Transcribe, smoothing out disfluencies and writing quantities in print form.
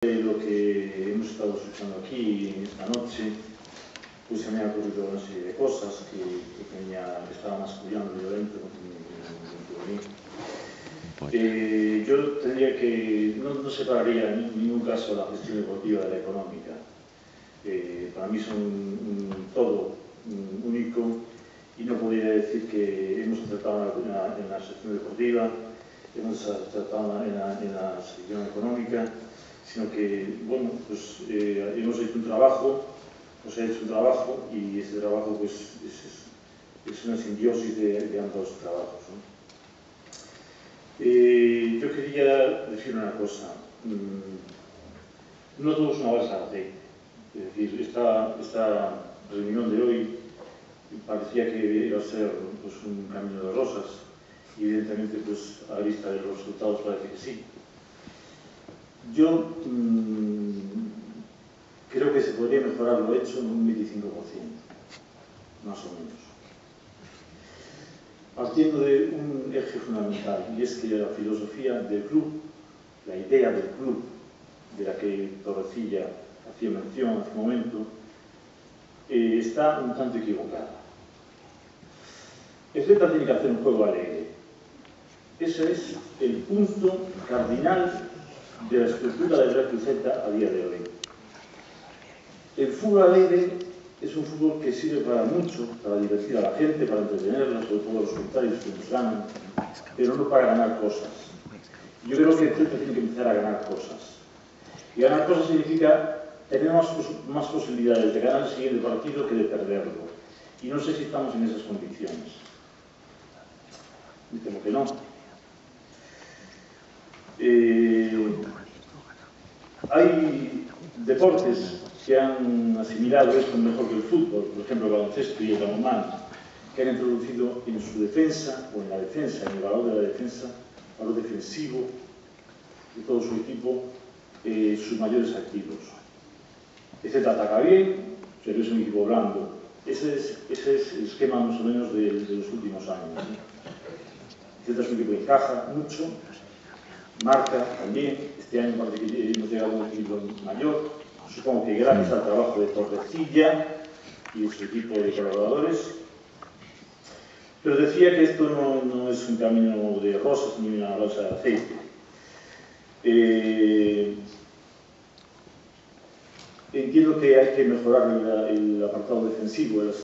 Lo que hemos estado escuchando aquí esta noche, pues se me ha ocurrido una serie de cosas que estaba mascullando yo dentro de mí. Yo tendría que, no separaría en ningún caso la gestión deportiva de la económica. Para mí son un todo único y no podría decir que hemos acertado en la sección deportiva, hemos acertado en la sección económica, sino que, bueno, pues hemos hecho un trabajo, y ese trabajo pues es una simbiosis de ambos trabajos, ¿no? Yo quería decir una cosa, no todo es una balsa de aceite, es decir, esta reunión de hoy parecía que iba a ser pues, un camino de rosas y evidentemente pues, a la vista de los resultados parece que sí. Yo creo que se podría mejorar lo hecho en un 25%, más o menos. Partiendo de un eje fundamental, y es que la filosofía del club, la idea del club, de la que Torrecilla hacía mención hace un momento, está un tanto equivocada. El Celta tiene que hacer un juego alegre. Ese es el punto cardinal de la estructura del Real Celta a día de hoy. El fútbol alegre es un fútbol que sirve para mucho, para divertir a la gente, para entretenerla, sobre todo los contrarios que nos ganan, pero no para ganar cosas. Yo creo que el Celta tiene que empezar a ganar cosas. Y ganar cosas significa tener más posibilidades de ganar el siguiente partido que de perderlo. Y no sé si estamos en esas condiciones. Me temo que no. Hay deportes que han asimilado esto mejor que el fútbol, por ejemplo el baloncesto y el balonmano, que han introducido en su defensa, o en la defensa, en el valor de la defensa, valor defensivo de todo su equipo, sus mayores activos. El Celta ataca bien, pero es un equipo blando. Ese es el esquema más o menos de los últimos años, ¿no? El Celta es un equipo que encaja mucho, marca también. Este año parece que hemos llegado a un equipo mayor, supongo que gracias al trabajo de Torrecilla y de su equipo de colaboradores. Pero decía que esto no es un camino de rosas ni una balsa de aceite. Entiendo que hay que mejorar el apartado defensivo de las